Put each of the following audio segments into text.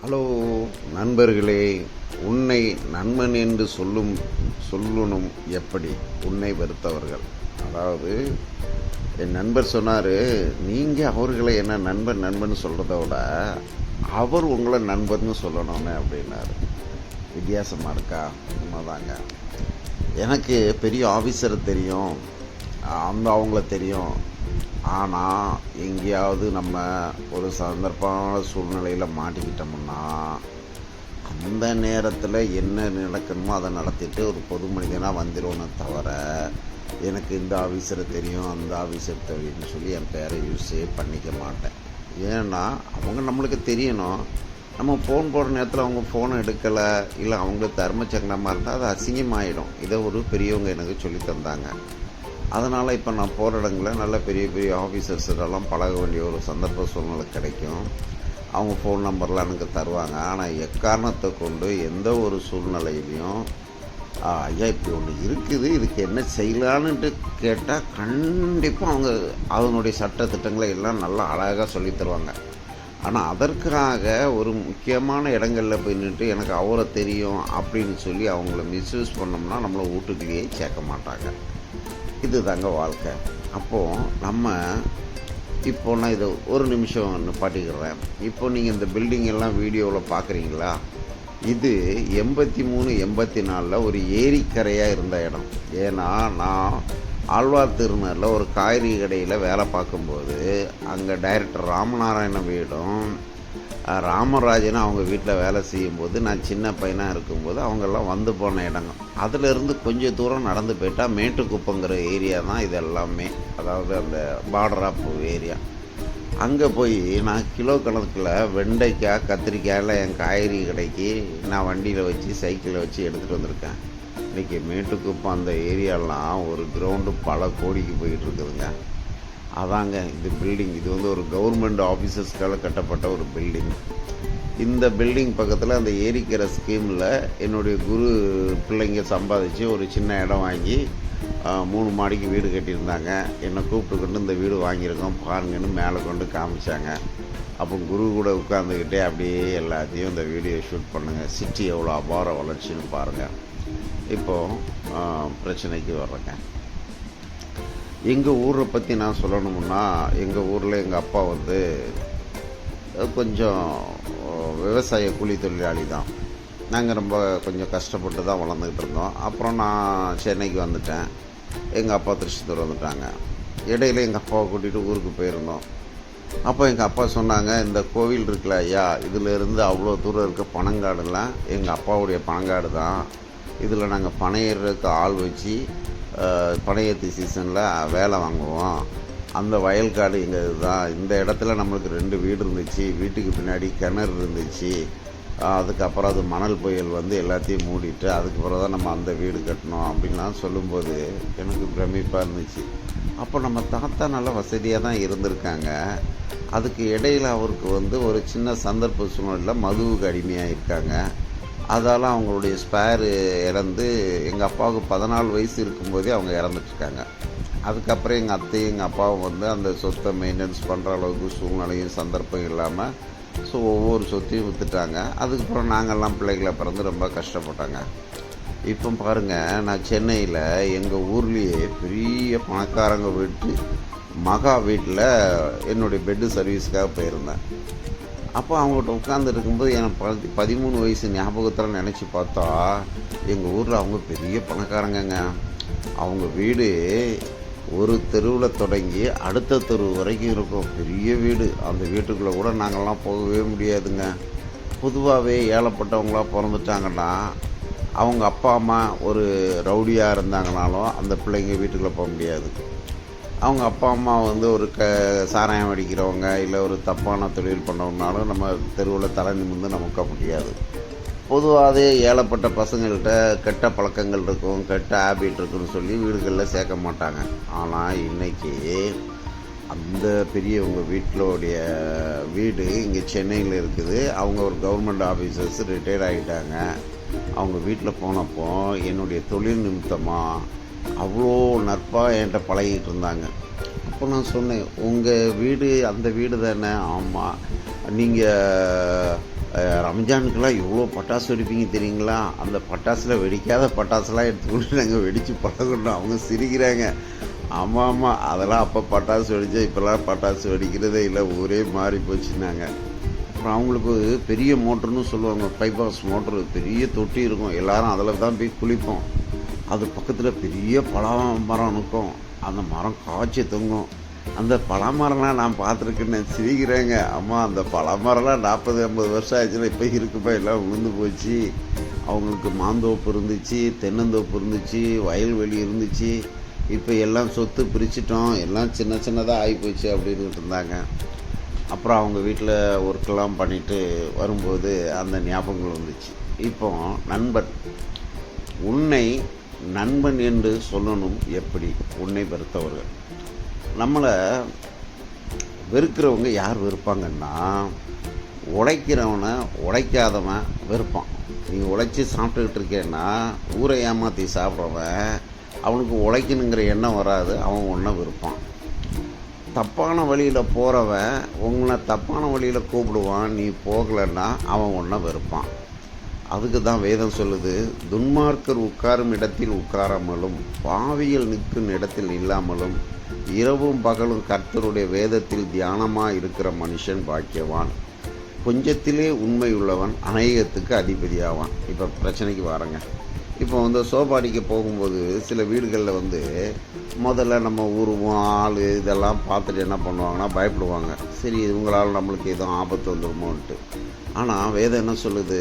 Hello நண்பர்களே, உன்னை நண்பன் என்று சொல்லணும் எப்படி உன்னை வெறுத்தவர்கள். அதாவது என் நண்பர் சொன்னார், நீங்கள் அவர்களை என்ன நண்பன் சொல்கிறத விட அவர் உங்களை நண்பர்னு சொல்லணும்னு அப்படின்னாரு. வித்தியாசமாக இருக்கா? உண்மைதாங்க. எனக்கு பெரிய ஆஃபீஸரை தெரியும், அவங்கள தெரியும். ஆனால் எங்கேயாவது நம்ம ஒரு சந்தர்ப்பமான சூழ்நிலையில் மாட்டிக்கிட்டோம்னா அந்த நேரத்தில் என்ன நடக்கணுமோ அதை நடத்திட்டு ஒரு பொது மனிதனாக வந்துடுவோன்னு தவிர எனக்கு இந்த ஆஃபீஸரை தெரியும் அந்த ஆஃபீஸர் தெரியும்னு சொல்லி என் பேரை யூஸே பண்ணிக்க மாட்டேன். ஏன்னா அவங்க நம்மளுக்கு தெரியணும். நம்ம ஃபோன் போடுற நேரத்தில் அவங்க ஃபோனை எடுக்கலை, இல்லை அவங்களுக்கு தர்மச்சங்கடமாக இருந்தால் அது அசிங்கமாகிடும். இதை ஒரு பெரியவங்க எனக்கு சொல்லி தந்தாங்க. அதனால் இப்போ நான் போகிற இடங்களில் நல்ல பெரிய பெரிய ஆஃபீஸர்ஸெல்லாம் பழக வேண்டிய ஒரு சந்தர்ப்ப சூழ்நிலை கிடைக்கும். அவங்க ஃபோன் நம்பர்லாம் எனக்கு தருவாங்க. ஆனால் எக்காரணத்தை கொண்டு எந்த ஒரு சூழ்நிலையிலையும் ஐயா இப்படி ஒன்று இருக்குது, இதுக்கு என்ன செய்யலான்ட்டு கேட்டால் கண்டிப்பாக அவங்க அதனுடைய சட்ட திட்டங்களை எல்லாம் நல்லா அழகாக சொல்லி தருவாங்க. ஆனால் அதற்காக ஒரு முக்கியமான இடங்களில் போய் நின்று எனக்கு அவரை தெரியும் அப்படின்னு சொல்லி அவங்கள மிஸ்யூஸ் பண்ணோம்னா நம்மளை வீட்டுக்குள்ளேயே சேர்க்க மாட்டாங்க. இது தாங்க வாழ்க்கை. அப்போது நம்ம நான் இதை ஒரு நிமிஷம் நிப்பாட்டிக்கிறேன். நீங்கள் இந்த பில்டிங் எல்லாம் வீடியோவில் பார்க்குறீங்களா? இது 83, 84 ஒரு ஏரிக்கரையாக இருந்த இடம். ஏன்னா நான் ஆழ்வார் திருநரில் ஒரு காய்கறி கடையில் வேலை பார்க்கும்போது அங்கே டைரக்டர் ராமநாராயண வீடும் ராமராஜனும் அவங்க வீட்டில் வேலை செய்யும்போது நான் சின்ன பையனாக இருக்கும்போது அவங்கெல்லாம் வந்து போன இடங்க. அதிலிருந்து கொஞ்சம் தூரம் நடந்து போயிட்டால் மேட்டுக்குப்பங்கிற ஏரியா தான் இது எல்லாமே. அதாவது அந்த பார்டர் ஆஃப் ஏரியா. அங்கே போய் நான் கிலோ கணக்கில் வெண்டைக்காய் கத்திரிக்காயில் என் காய்கறி கடைக்கு நான் வண்டியில் வச்சு சைக்கிளில் வச்சு எடுத்துகிட்டு வந்திருக்கேன். இன்றைக்கி மேட்டுக்குப்பம் அந்த ஏரியாலாம் ஒரு கிரவுண்டு பல கோடிக்கு போயிட்டு இருக்குதுங்க. அதாங்க இந்த பில்டிங். இது ஒரு கவர்மெண்ட் ஆஃபீஸர்ஸ்க்காக கட்டப்பட்ட ஒரு பில்டிங். இந்த பில்டிங் பக்கத்தில் அந்த ஏரிக்கிற ஸ்கீமில் என்னுடைய குரு பிள்ளைங்க சம்பாதிச்சு ஒரு சின்ன இடம் வாங்கி 3 மாடிக்கு வீடு கட்டியிருந்தாங்க. என்னை கூப்பிட்டு கொண்டு இந்த வீடு வாங்கியிருக்கோம் பாருங்கன்னு மேலே கொண்டு காமிச்சாங்க. அப்போ குரு கூட உட்காந்துக்கிட்டே அப்படியே எல்லாத்தையும் இந்த வீடியோ ஷூட் பண்ணுங்கள். சிட்டி எவ்வளோ அபார வளர்ச்சின்னு பாருங்கள். இப்போது பிரச்சனைக்கு வர்றேங்க. எங்கள் ஊரை பற்றி நான் சொல்லணும்னா, எங்கள் ஊரில் எங்கள் அப்பா கொஞ்சம் விவசாய கூலி தொழிலாளி தான். நாங்கள் ரொம்ப கொஞ்சம் கஷ்டப்பட்டு தான் வளர்ந்துக்கிட்டு இருந்தோம். அப்புறம் நான் சென்னைக்கு வந்துட்டேன், எங்கள் அப்பா திருச்செந்தூர் வந்துட்டாங்க. இடையில எங்கள் அப்பாவை கூட்டிகிட்டு ஊருக்கு போயிருந்தோம். அப்போ எங்கள் அப்பா சொன்னாங்க, இந்த கோவில் இருக்குல்ல ஐயா, இதிலேருந்து அவ்வளோ தூரம் இருக்க பனங்காடுலாம் எங்கள் அப்பாவுடைய பனங்காடு தான். இதில் நாங்கள் பனையேறதுக்கு ஆள் வச்சு பனையேற்றி சீசனில் வேலை வாங்குவோம். அந்த வயல்காடு எங்கள் இதுதான். இந்த இடத்துல நம்மளுக்கு 2 வீடு இருந்துச்சு, வீட்டுக்கு பின்னாடி கிணறு இருந்துச்சு. அதுக்கப்புறம் அது மணல் புயல் எல்லாத்தையும் மூடிட்டு அதுக்கப்புறம் தான் நம்ம அந்த வீடு கட்டணும் அப்படின்லாம் சொல்லும்போது எனக்கு பிரமிப்பாக இருந்துச்சு. அப்போ நம்ம தாத்தா நல்ல வசதியாக தான் இருந்திருக்காங்க. அதுக்கு இடையில் அவருக்கு ஒரு சின்ன சந்தர்ப்ப சூழ்நிலையில் மதுவுக்கு அடிமையாக இருக்காங்க. அதால் அவங்களுடைய ஸ்பேரு இறந்து எங்கள் அப்பாவுக்கு 14 வயசு இருக்கும்போதே அவங்க இறந்துட்டுருக்காங்க. அதுக்கப்புறம் எங்கள் அத்தையும் எங்கள் அப்பாவும் அந்த சொத்தை மெயின்டெனன்ஸ் பண்ணுற அளவுக்கு சூழ்நிலையும் சந்தர்ப்பம் இல்லாமல் ஒவ்வொரு சொத்தையும் விற்றுட்டாங்க. அதுக்கப்புறம் நாங்கள்லாம் பிள்ளைகளை பிறந்து ரொம்ப கஷ்டப்பட்டாங்க. இப்போ பாருங்கள், நான் சென்னையில் எங்கள் ஊர்லேயே பெரிய பணக்காரங்க மகா வீட்டில் என்னுடைய பெட்டு சர்வீஸுக்காக போயிருந்தேன். அப்போ அவங்ககிட்ட உட்காந்து இருக்கும்போது எனக்கு 13 வயசு ஞாபகத்தில் நினச்சி பார்த்தா எங்கள் ஊரில் அவங்க பெரிய பணக்காரங்கங்க. அவங்க வீடு ஒரு தெருவில் தொடங்கி அடுத்த தெரு வரைக்கும் இருக்கும். பெரிய வீடு. அந்த வீட்டுக்குள்ளே கூட நாங்கள்லாம் போகவே முடியாதுங்க. பொதுவாகவே ஏழைப்பட்டவங்களாக பிறந்துட்டாங்கன்னா அவங்க அப்பா அம்மா ஒரு ரவுடியாக இருந்தாங்கனாலும் அந்த பிள்ளைங்க வீட்டுக்குள்ளே போக முடியாது. அவங்க அப்பா அம்மா ஒரு சாராயம் அடிக்கிறவங்க இல்லை ஒரு தப்பான தொழில் பண்ணவங்கனாலும் நம்ம தெருவில் தலை நிமிர்ந்து நமக்க முடியாது. பொதுவாகவே ஏழைப்பட்ட பசங்கள்கிட்ட கெட்ட பழக்கங்கள் இருக்கும், கெட்ட ஹேபிட் இருக்குன்னு சொல்லி வீடுகளில் சேர்க்க மாட்டாங்க. ஆனால் இன்றைக்கி அந்த பெரியவங்க வீட்டிலோடைய வீடு இங்கே சென்னையில் இருக்குது. அவங்க ஒரு கவர்மெண்ட் ஆஃபீஸர்ஸ் ரிட்டையர்ட் ஆகிட்டாங்க. அவங்க வீட்டில் போனப்போ என்னுடைய தொழில் நிமித்தமாக அவ்வளோ நட்பாக என்கிட்ட பழகிட்டு இருந்தாங்க. அப்போ நான் சொன்னேன், உங்கள் வீடு அந்த வீடு தானே? ஆமாம். நீங்கள் ரம்ஜானுக்கெல்லாம் எவ்வளோ பட்டாசு வெடிப்பீங்க தெரியுங்களா? அந்த பட்டாசில் வெடிக்காத பட்டாசுலாம் எடுத்துக்கொண்டு நாங்கள் வெடித்து பழகணும். அவங்க சிரிக்கிறாங்க. ஆமாம் ஆமாம், அதெல்லாம் அப்போ பட்டாசு வெடித்தா இப்போல்லாம் பட்டாசு வெடிக்கிறதே இல்லை, ஊரே மாறி போச்சுன்னாங்க. அப்புறம் அவங்களுக்கு பெரிய மோட்டர்னு சொல்லுவாங்க, பைபாஸ் மோட்ரு, பெரிய தொட்டி இருக்கும், எல்லோரும் அதில் தான் போய் குளிப்போம். அது பக்கத்தில் பெரிய பலா மரம் இருக்கும், அந்த மரம் காய்ச்சி தொங்கும். அந்த பலாமரம்லாம் நான் பார்த்துருக்கேன்னு சிரிக்கிறேங்க. அம்மா, அந்த பலாமரம்லாம் 40-50 வருஷம் ஆச்சுன்னா இப்போ இருக்குப்பா, எல்லாம் விழுந்து போச்சு. அவங்களுக்கு மாந்தோப்பு இருந்துச்சு, தென்னந்தோப்பு இருந்துச்சு, வயல்வெளி இருந்துச்சு. இப்போ எல்லாம் சொத்து பிரிச்சிட்டோம், எல்லாம் சின்ன சின்னதாக ஆகிப்போச்சு அப்படின்ட்டு இருந்தாங்க. அப்புறம் அவங்க வீட்டில் ஒர்க்கெல்லாம் பண்ணிவிட்டு வரும்போது அந்த ஞாபகங்கள் வந்துச்சு. இப்போ நண்பன், உன்னை நண்பன் என்று சொல்லணும் எப்படி? உன்னை வெறுத்தவர்கள். நம்மளை வெறுக்கிறவங்க யார் வெறுப்பாங்கன்னா, உழைக்கிறவனை உழைக்காதவன் வெறுப்பான். நீ உழைச்சி சாப்பிட்டுக்கிட்டு இருக்கேன்னா ஊரை ஏமாற்றி சாப்பிட்றவன், அவனுக்கு உழைக்கணுங்கிற எண்ணம் வராது, அவன் ஒன்றை வெறுப்பான். தப்பான வழியில் போகிறவன் உங்களை தப்பான வழியில் கூப்பிடுவான், நீ போகலைன்னா அவன் ஒன்றை வெறுப்பான். அதுக்கு தான் வேதம் சொல்லுது, துன்மார்க்கர் உட்காரும் இடத்தில் உட்காராமலும் பாவியில் நிற்கும் இடத்தில் இல்லாமலும் இரவும் பகலும் கர்த்தருடைய வேதத்தில் தியானமாக இருக்கிற மனுஷன் பாக்கியவான். கொஞ்சத்திலே உண்மையுள்ளவன் அநேகத்துக்கு அதிபதியாவான். இப்போ பிரச்சனைக்கு வரங்க. இப்போ சோபாடிக்க போகும்போது சில வீடுகளில் முதல்ல நம்ம உருவம் ஆள் இதெல்லாம் பார்த்துட்டு என்ன பண்ணுவாங்கன்னா பயப்படுவாங்க. சரி, இவங்களால் நம்மளுக்கு எதுவும் ஆபத்து வந்துடுமோன்ட்டு. ஆனால் வேதம் என்ன சொல்லுது,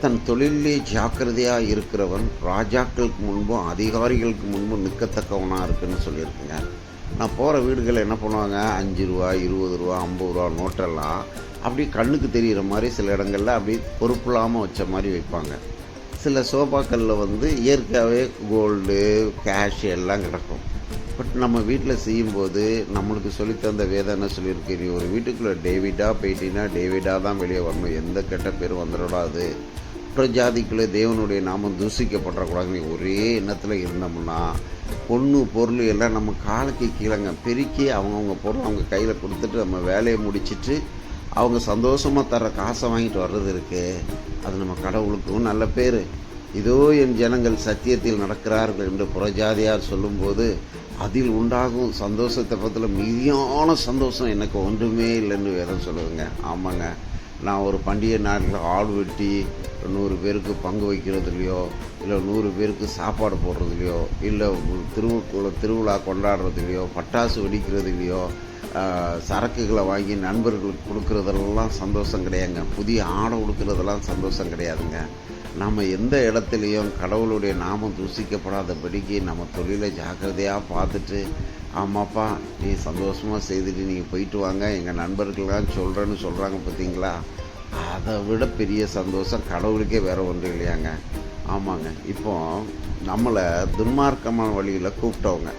தன் தொழிலே ஜாக்கிரதையாக இருக்கிறவன் ராஜாக்களுக்கு முன்பும் அதிகாரிகளுக்கு முன்பும் நிற்கத்தக்கவனாக இருக்குன்னு சொல்லியிருக்குங்க. நான் போகிற வீடுகளில் என்ன பண்ணுவாங்க, 5 ரூபா 20 ரூபா 50 ரூபா நோட்டெல்லாம் அப்படி கண்ணுக்கு தெரிகிற மாதிரி சில இடங்களில் அப்படி பொறுப்பில்லாமல் வச்ச மாதிரி வைப்பாங்க. சில சோபாக்களில் இயற்கையாகவே கோல்டு கேஷ் எல்லாம் கிடக்கும். பட் நம்ம வீட்டில் செய்யும்போது நம்மளுக்கு சொல்லித்தந்த வேதம் என்ன சொல்லியிருக்கு, நீ ஒரு வீட்டுக்குள்ளே டேவிடாக போயிட்டீங்கன்னா டேவிடாக தான் வெளியே வரணும், எந்த கெட்ட பேரும் வந்துடக்கூடாது. ஜாதிக்குள்ளே தேவனுடைய நாமம் தூசிக்கப்படக்கூடாது. நீ ஒரே எண்ணத்தில் இருந்தோம்னா பொண்ணு பொருள் எல்லாம் நம்ம காலுக்கு கீழங்க பெருக்கி அவங்கவுங்க பொருள் அவங்க கையில் கொடுத்துட்டு நம்ம வேலையை முடிச்சுட்டு அவங்க சந்தோஷமாக தர காசை வாங்கிட்டு வர்றது இருக்குது. அது நம்ம கடவுளுக்கும் நல்ல பேர். இதோ என் ஜனங்கள் சத்தியத்தில் நடக்கிறார்கள் என்று புறஜாதியார் சொல்லும்போது அதில் உண்டாகும் சந்தோஷத்தை பற்றில மிகுதியான சந்தோஷம் எனக்கு ஒன்றுமே இல்லைன்னு வேதம் சொல்லுதுங்க. ஆமாங்க, நான் ஒரு பண்டிகை நாட்டில் ஆள் வெட்டி 100 பேருக்கு பங்கு வைக்கிறதுலையோ, இல்லை 100 பேருக்கு சாப்பாடு போடுறதுலையோ, இல்லை திருவிழா கொண்டாடுறதுலையோ, பட்டாசு வெடிக்கிறதுலையோ, சரக்குகளை வாங்கி நண்பர்களுக்கு கொடுக்குறதெல்லாம் சந்தோஷம் கிடையாதுங்க. புதிய ஆடை கொடுக்குறதெல்லாம் சந்தோஷம் கிடையாதுங்க. நம்ம எந்த இடத்துலையும் கடவுளுடைய நாமம் தூசிக்கப்படாதபடிக்கு நம்ம தொழிலை ஜாக்கிரதையாக பார்த்துட்டு, ஆமாப்பா நீ சந்தோஷமாக செய்துட்டு நீங்கள் போயிட்டு வாங்க, எங்கள் நண்பர்கள்லாம் சொல்கிறேன்னு சொல்கிறாங்க பார்த்தீங்களா, அதை விட பெரிய சந்தோஷம் கடவுளுக்கே வேறு ஒன்றும் இல்லையாங்க. ஆமாங்க, இப்போது நம்மளை துன்மார்க்கமான வழியில் கூப்பிட்டவங்க.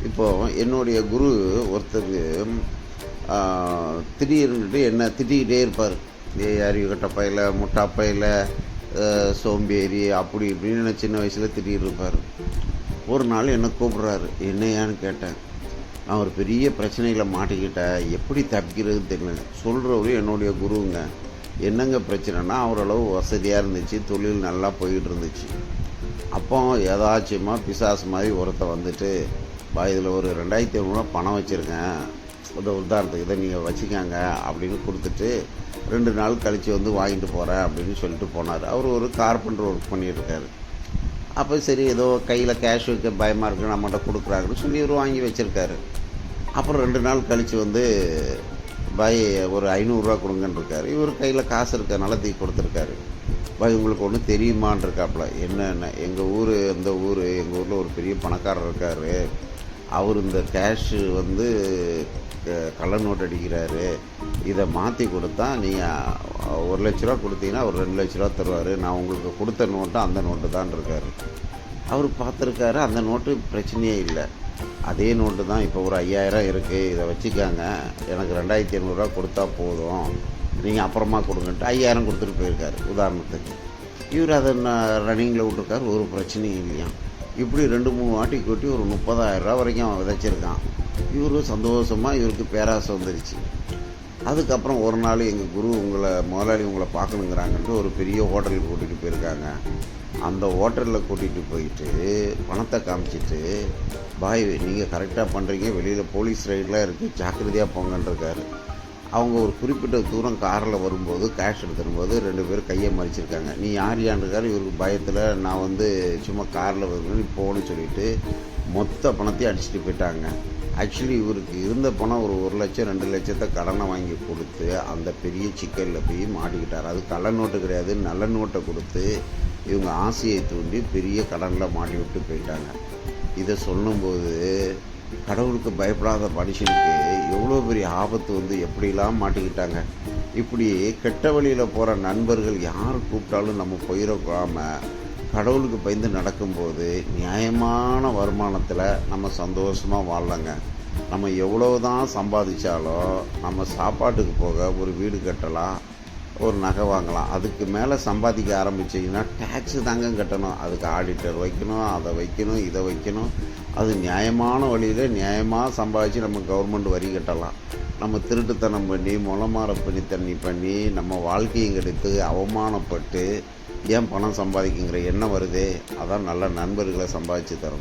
இப்போது என்னுடைய குரு ஒருத்தர் திடீர்னுட்டு என்ன திட்டிக்கிட்டே இருப்பார், அறிவுகட்ட பையில் முட்டா பையில் சோம்பேறி அப்படி இப்படின்னு சின்ன வயசில் திட்டிகிட்டு இருப்பார். ஒரு நாள் என்னை கூப்பிட்றாரு. என்னையான்னு கேட்டேன். நான் ஒரு பெரிய பிரச்சனையில் மாட்டிக்கிட்டேன், எப்படி தப்பிக்கிறதுன்னு தெரியல. சொல்கிறவரு என்னுடைய குருவுங்க. என்னங்க பிரச்சனைனா, அவரளவு வசதியாக இருந்துச்சு, தொழில் நல்லா போய்கிட்டு இருந்துச்சு. அப்போ ஏதாச்சுமா பிசாசு மாதிரி ஒருத்த இதில் ஒரு 2500 பணம் வச்சுருக்கேன், உதாரணத்துக்கு இதை நீங்கள் வச்சுக்காங்க அப்படின்னு கொடுத்துட்டு 2 நாள் கழித்து வாங்கிட்டு போகிறேன் அப்படின்னு சொல்லிட்டு போனார். அவர் ஒரு கார்பெண்டர் ஒர்க் பண்ணியிருக்காரு. அப்போ சரி, ஏதோ கையில் கேஷ் வைக்க பயமாக இருக்குது, நம்மகிட்ட கொடுக்குறாங்கன்னு சொல்லி இவர் வாங்கி வச்சுருக்காரு. அப்புறம் 2 நாள் கழித்து ஒரு 500 கொடுங்கன்னு இருக்கார். இவர் கையில் காசு இருக்கிறதுனால தூக்கி கொடுத்துருக்காரு. உங்களுக்கு ஒன்று தெரியுமான்னு இருக்காப்புல. என்னென்ன, எங்கள் ஊர் எங்கள் ஊரில் ஒரு பெரிய பணக்காரர் இருக்கார், அவர் இந்த கேஷு கள்ள நோட்டு அடிக்கிறாரு, இதை மாற்றி கொடுத்தா நீங்கள் 1 லட்ச ரூபா கொடுத்தீங்கன்னா ஒரு 2 லட்ச ரூபா தருவார், நான் உங்களுக்கு கொடுத்த நோட்டு அந்த நோட்டு தான் இருக்கார். அவர் பார்த்துருக்காரு, அந்த நோட்டு பிரச்சனையே இல்லை, அதே நோட்டு தான். இப்போ ஒரு 5000 இருக்குது, இதை வச்சுக்காங்க, எனக்கு 2500 கொடுத்தா போதும், நீங்கள் அப்புறமா கொடுங்கன்ட்டு 5000 கொடுத்துட்டு போயிருக்காரு உதாரணத்துக்கு. இவர் அதை ரன்னிங்கில் விட்டுருக்காரு, ஒரு பிரச்சனையும் இல்லையா. இப்படி 2-3 வாட்டி கொட்டி ஒரு 30,000 ரூபா வரைக்கும் அவன் விதைச்சிருக்கான். இவரு சந்தோஷமாக, இவருக்கு பேராசை வந்துருச்சு. அதுக்கப்புறம் ஒரு நாள் எங்கள் குரு முதலாளி உங்களை பார்க்கணுங்கிறாங்கன்ட்டு ஒரு பெரிய ஹோட்டலுக்கு கூட்டிகிட்டு போயிருக்காங்க. அந்த ஹோட்டலில் கூட்டிகிட்டு போயிட்டு பணத்தை காமிச்சிட்டு, பாய் நீங்கள் கரெக்டாக பண்ணுறீங்க, வெளியில் போலீஸ் ரைடெலாம் இருக்குது, ஜாக்கிரதையாக போங்கன்றிருக்காரு. அவங்க ஒரு குறிப்பிட்ட தூரம் காரில் வரும்போது கேஷ் எடுத்துரும்போது 2 பேரும் கையை மறிச்சிருக்காங்க. நீ யாருக்காரு? இவருக்கு பயத்தில் நான் சும்மா காரில் வருவேன் நீ போகணும்னு சொல்லிட்டு மொத்த பணத்தையும் அடிச்சுட்டு போயிட்டாங்க. ஆக்சுவலி இவருக்கு இருந்த பணம் ஒரு 1 லட்சம் 2 லட்சத்தை கடனை வாங்கி கொடுத்து அந்த பெரிய சிக்கலில் போய் மாட்டிக்கிட்டார். அது கள்ள நோட்டு கிடையாது, நல்ல நோட்டை கொடுத்து இவங்க ஆசையை தூண்டி பெரிய கடனில் மாட்டி விட்டு போயிட்டாங்க. இதை சொல்லும்போது கடவுளுக்கு பயப்படாத மனுஷனுக்கு எவ்வளோ பெரிய ஆபத்து எப்படிலாம் மாட்டிக்கிட்டாங்க. இப்படி கெட்ட வழியில் போகிற நண்பர்கள் யார் கூப்பிட்டாலும் நம்ம போயிடக்கூடாமல் கடவுளுக்கு பயந்து நடக்கும்போது நியாயமான வருமானத்தில் நம்ம சந்தோஷமாக வாழலாங்க. நம்ம எவ்வளோ தான் சம்பாதிச்சாலும் நம்ம சாப்பாட்டுக்கு போக ஒரு வீடு கட்டலாம், ஒரு நகை வாங்கலாம். அதுக்கு மேலே சம்பாதிக்க ஆரம்பிச்சிங்கன்னா டேக்ஸு தாங்க கட்டணும். அதுக்கு ஆடிட்டர் வைக்கணும், அதை வைக்கணும், இதை வைக்கணும். அது நியாயமான வழியில் நியாயமாக சம்பாதிச்சு நம்ம கவர்மெண்ட் வரி கட்டலாம். நம்ம திருட்டுத்தனம் பண்ணி முளமார தண்ணி பண்ணி நம்ம வாழ்க்கையும் கெடுத்து அவமானப்பட்டு ஏன் பணம் சம்பாதிக்குங்கிற எண்ணம் வருதே. அதான் நல்ல நண்பர்களை சம்பாதிச்சு தரணும்.